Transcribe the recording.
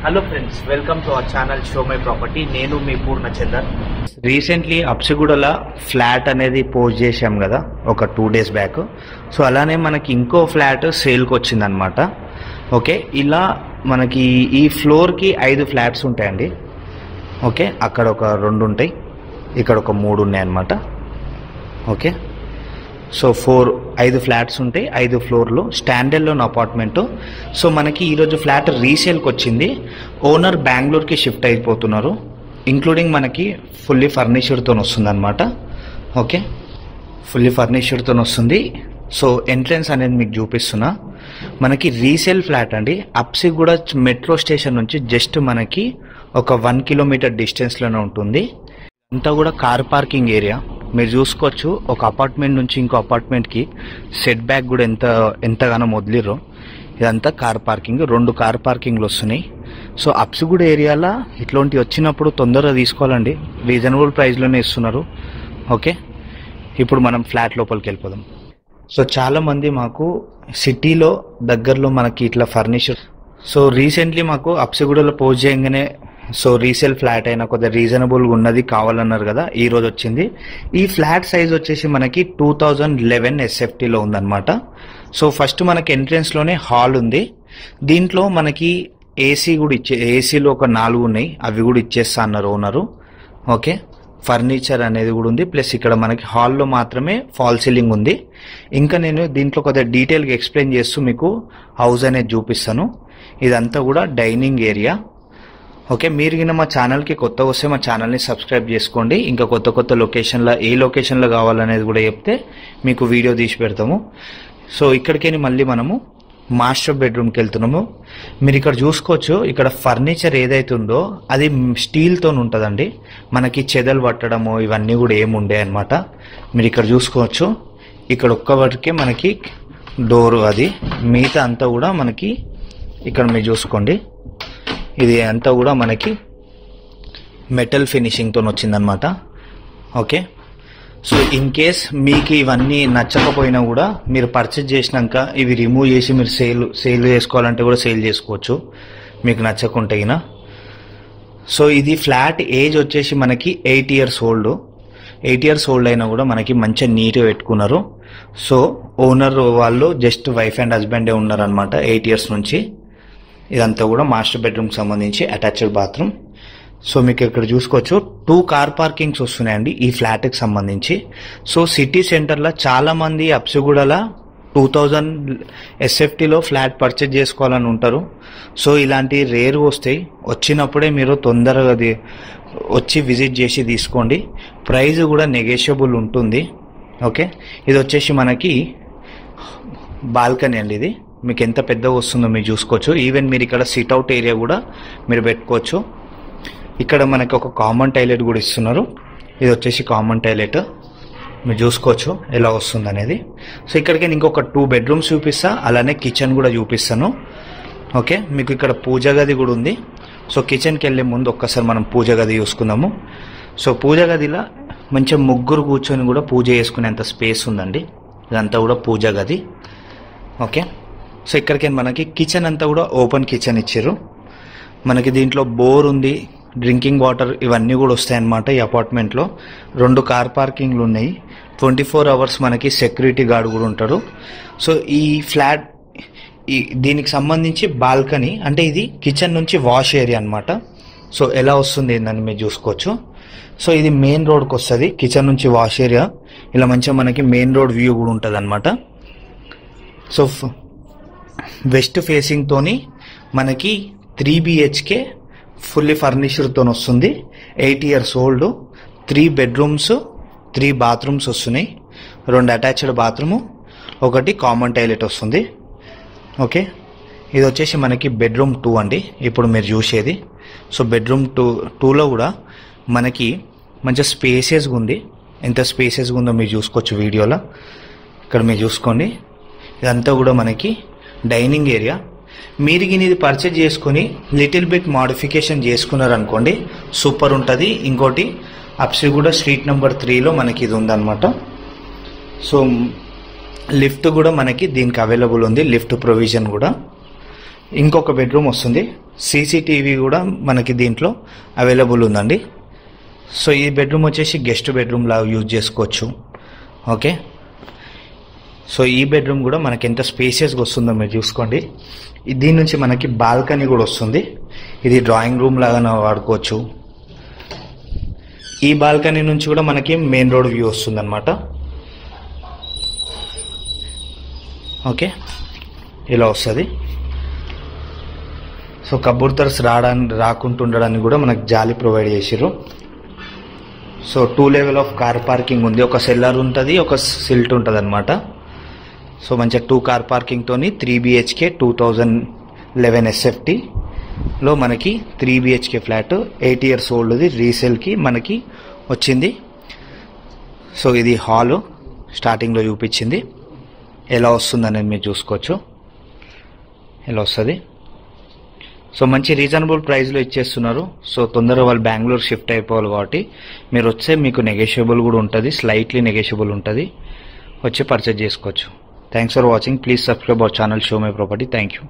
Hello friends, welcome to our channel show my property. నేను మీ పూర్ణ Chander. Recently అప్సిగూడలో flat అనేది post చేశాం కదా ఒక 2 days బ్యాక్. సో అలానే మనకి ఇంకో ఫ్లాట్ సేల్కి వచ్చిందనమాట. ఓకే, ఇలా మనకి ఈ ఫ్లోర్కి 5 ఫ్లాట్స్ ఉంటాయండి. ఓకే, అక్కడ ఒక 2 ఉంటాయి, ఇక్కడ ఒక 3 ఉన్నాయి అన్నమాట. ఓకే, సో 5 ఫ్లాట్స్ ఉంటాయి, 5 ఫ్లోర్లు, స్టాండర్డ్ లోన్ అపార్ట్మెంటు. సో మనకి ఈరోజు ఫ్లాట్ రీసేల్కి వచ్చింది. ఓనర్ బెంగళూరుకి షిఫ్ట్ అయిపోతున్నారు. ఇంక్లూడింగ్ మనకి ఫుల్లీ ఫర్నిచర్తో వస్తుంది అనమాట. ఓకే, ఫుల్లీ ఫర్నిచర్తో వస్తుంది. సో ఎంట్రన్స్ అనేది మీకు చూపిస్తున్నా. మనకి రీసేల్ ఫ్లాట్ అండి. అప్సిగూడ మెట్రో స్టేషన్ నుంచి జస్ట్ మనకి ఒక 1 kilometer డిస్టెన్స్లోనే ఉంటుంది. అంతా కూడా కార్ పార్కింగ్ ఏరియా. మీరు చూసుకోవచ్చు, ఒక అపార్ట్మెంట్ నుంచి ఇంకో అపార్ట్మెంట్కి సెట్ బ్యాక్ కూడా ఎంతగానో వదిలిర్రో. ఇదంతా కార్ పార్కింగ్, 2 కార్ పార్కింగ్లు వస్తున్నాయి. సో అప్సిగూడ ఏరియాలో ఇట్లాంటివి వచ్చినప్పుడు తొందరగా తీసుకోవాలండి, రీజనబుల్ ప్రైస్లోనే ఇస్తున్నారు. ఓకే, ఇప్పుడు మనం ఫ్లాట్ లోపలికి వెళ్ళిపోదాం. సో చాలామంది మాకు సిటీలో దగ్గరలో మనకి ఇట్లా ఫర్నిచర్, సో రీసెంట్లీ మాకు అప్సిగూడలో పోస్ట్ చేయగానే సో రీసేల్ ఫ్లాట్ అయినా కొద్దిగా రీజనబుల్గా ఉన్నది కావాలన్నారు కదా, ఈ రోజు వచ్చింది. ఈ ఫ్లాట్ సైజ్ వచ్చేసి మనకి 2011 SFTలో ఉందన్నమాట. సో ఫస్ట్ మనకి ఎంట్రన్స్లోనే హాల్ ఉంది. దీంట్లో మనకి ఏసీ కూడా ఏసీలో ఒక 4 ఉన్నాయి, అవి కూడా ఇచ్చేస్తా అన్నారు ఓనరు. ఓకే, ఫర్నిచర్ అనేది కూడా ఉంది. ప్లస్ ఇక్కడ మనకి హాల్లో మాత్రమే ఫాల్ సీలింగ్ ఉంది. ఇంకా నేను దీంట్లో కొద్దిగా డీటెయిల్గా ఎక్స్ప్లెయిన్ చేస్తూ మీకు హౌస్ అనేది చూపిస్తాను. ఇదంతా కూడా డైనింగ్ ఏరియా. ఓకే, మీరు కింద మా ఛానల్కి కొత్త వస్తే మా ఛానల్ని సబ్స్క్రైబ్ చేసుకోండి. ఇంకా కొత్త లొకేషన్లో ఏ లొకేషన్లో కావాలనేది కూడా చెప్తే మీకు వీడియో తీసి పెడతాము. సో ఇక్కడికి మళ్ళీ మనము మాస్టర్ బెడ్రూమ్కి వెళ్తున్నాము. మీరు ఇక్కడ చూసుకోవచ్చు, ఇక్కడ ఫర్నిచర్ ఏదైతే ఉందో అది స్టీల్తో ఉంటుందండి. మనకి చెదలు పట్టడము ఇవన్నీ కూడా ఏముండే అనమాట. మీరు ఇక్కడ చూసుకోవచ్చు, ఇక్కడ ఒక్కవరకే మనకి డోరు, అది మిగతా అంతా కూడా మనకి ఇక్కడ మీరు చూసుకోండి, ఇది అంతా కూడా మనకి మెటల్ ఫినిషింగ్తో వచ్చిందనమాట. ఓకే, సో ఇన్ కేస్ మీకు ఇవన్నీ నచ్చకపోయినా కూడా మీరు పర్చేజ్ చేసినాక ఇవి రిమూవ్ చేసి మీరు సేల్ చేసుకోవాలంటే కూడా సేల్ చేసుకోవచ్చు మీకు నచ్చకుంటే అయినా. సో ఇది ఫ్లాట్ ఏజ్ వచ్చేసి మనకి 8 years old. 8 years old అయినా కూడా మనకి మంచిగా నీట్గా పెట్టుకున్నారు. సో ఓనర్ వాళ్ళు జస్ట్ వైఫ్ అండ్ హస్బెండే ఉన్నారనమాట 8 years నుంచి. ఇదంతా కూడా మాస్టర్ బెడ్రూమ్కి సంబంధించి అటాచ్డ్ బాత్రూమ్. సో మీకు ఇక్కడ చూసుకోవచ్చు 2 కార్ పార్కింగ్స్ వస్తున్నాయండి ఈ ఫ్లాట్కి సంబంధించి. సో సిటీ సెంటర్లో చాలామంది అప్సిగూడలో 2000 SFTలో ఫ్లాట్ పర్చేజ్ చేసుకోవాలని ఉంటారు. సో ఇలాంటి రేర్ వస్తాయి, వచ్చినప్పుడే మీరు తొందరగా వచ్చి విజిట్ చేసి తీసుకోండి. ప్రైస్ కూడా నెగోషియబుల్ ఉంటుంది. ఓకే, ఇది వచ్చేసి మనకి బాల్కనీ అండి. ఇది మీకు ఎంత పెద్దగా వస్తుందో మీరు చూసుకోవచ్చు. ఈవెన్ మీరు ఇక్కడ సిట్అవుట్ ఏరియా కూడా మీరు పెట్టుకోవచ్చు. ఇక్కడ మనకి ఒక కామన్ టాయిలెట్ కూడా ఇస్తున్నారు. ఇది వచ్చేసి కామన్ టాయిలెట్, మీరు చూసుకోవచ్చు ఎలా వస్తుంది అనేది. సో ఇక్కడికి ఇంకొక 2 bedrooms చూపిస్తా, అలానే కిచెన్ కూడా చూపిస్తాను. ఓకే, మీకు ఇక్కడ పూజ గది కూడా ఉంది. సో కిచెన్కి వెళ్ళే ముందు ఒక్కసారి మనం పూజ గది చూసుకుందాము. సో పూజ గదిలో మంచిగా 3 కూర్చొని కూడా పూజ చేసుకునేంత స్పేస్ ఉందండి. ఇదంతా కూడా పూజ గది. ఓకే, సో ఇక్కడికి మనకి కిచెన్ అంతా కూడా ఓపెన్ కిచెన్ ఇచ్చారు. మనకి దీంట్లో బోర్ ఉంది, డ్రింకింగ్ వాటర్ ఇవన్నీ కూడా వస్తాయన్నమాట. ఈ అపార్ట్మెంట్లో 2 కార్ పార్కింగ్లు ఉన్నాయి. 24 hours మనకి సెక్యూరిటీ గార్డ్ కూడా ఉంటాడు. సో ఈ ఫ్లాట్ దీనికి సంబంధించి బాల్కనీ, అంటే ఇది కిచెన్ నుంచి వాష్ ఏరియా అనమాట. సో ఎలా వస్తుంది ఏందని మీరు చూసుకోవచ్చు. సో ఇది మెయిన్ రోడ్కి వస్తుంది, కిచెన్ నుంచి వాష్ ఏరియా. ఇలా మంచిగా మనకి మెయిన్ రోడ్ వ్యూ కూడా ఉంటుంది అనమాట. సో వెస్ట్ ఫేసింగ్ తోని మనకి 3 BHK ఫుల్లీ ఫర్నిచర్తో వస్తుంది. 8 years old, 3 bedrooms, 3 bathrooms వస్తున్నాయి. 2 అటాచ్డ్ బాత్రూము, 1 కామన్ టాయిలెట్ వస్తుంది. ఓకే, ఇది వచ్చేసి మనకి బెడ్రూమ్ 2 అండి ఇప్పుడు మీరు చూసేది. సో బెడ్రూమ్ 2లో కూడా మనకి మంచిగా స్పేసెస్గా ఉంది. ఎంత స్పేసెస్గా ఉందో మీరు చూసుకోవచ్చు వీడియోలో. ఇక్కడ మీరు చూసుకోండి, ఇదంతా కూడా మనకి డైనింగ్ ఏరియా. మీరు ఇది పర్చేజ్ చేసుకుని లిటిల్ బిట్ మాడిఫికేషన్ చేసుకున్నారనుకోండి, సూపర్ ఉంటుంది. ఇంకోటి అప్సిగూడ స్ట్రీట్ నెంబర్ 3లో మనకి ఇది ఉందన్నమాట. సో లిఫ్ట్ కూడా మనకి దీనికి అవైలబుల్ ఉంది, లిఫ్ట్ ప్రొవిజన్ కూడా. ఇంకొక బెడ్రూమ్ వస్తుంది. సీసీటీవీ కూడా మనకి దీంట్లో అవైలబుల్ ఉందండి. సో ఈ బెడ్రూమ్ వచ్చేసి గెస్ట్ బెడ్రూమ్ లాగా యూజ్ చేసుకోవచ్చు. ఓకే, సో ఈ బెడ్రూమ్ కూడా మనకి ఎంత స్పేసియస్గా వస్తుందో మీరు చూసుకోండి. దీని నుంచి మనకి బాల్కనీ కూడా వస్తుంది. ఇది డ్రాయింగ్ రూమ్ లాగా వాడుకోవచ్చు. ఈ బాల్కనీ నుంచి కూడా మనకి మెయిన్ రోడ్ వ్యూ వస్తుంది అనమాట. ఓకే, ఇలా వస్తుంది. సో కబూతర్స్ రాకుంటుండడానికి కూడా మనకి జాలి ప్రొవైడ్ చేసిర్రు. So 2 level of car parking ఉంది. ఒక సెల్లర్ ఉంటుంది, ఒక సిల్ట్ ఉంటుంది అనమాట. సో మంచిగా 2 కార్ పార్కింగ్తోని 3 BHK 2011 SFTలో మనకి 3 BHK ఫ్లాట్ 8 years ఓల్డ్ది రీసేల్కి మనకి వచ్చింది. సో ఇది హాల్ స్టార్టింగ్లో చూపించింది. ఎలా వస్తుందనేది మీరు చూసుకోవచ్చు. ఎలా వస్తుంది. సో మంచి రీజనబుల్ ప్రైస్లో ఇచ్చేస్తున్నారు. సో తొందరగా వాళ్ళు బెంగళూరు షిఫ్ట్ అయిపోవాలి కాబట్టి మీరు వచ్చే మీకు నెగోషియబుల్ కూడా ఉంటుంది, స్లైట్లీ నెగోషియబుల్ ఉంటుంది. వచ్చి పర్చేజ్ చేసుకోవచ్చు. Thanks for watching. Please subscribe our channel show my property. Thank you.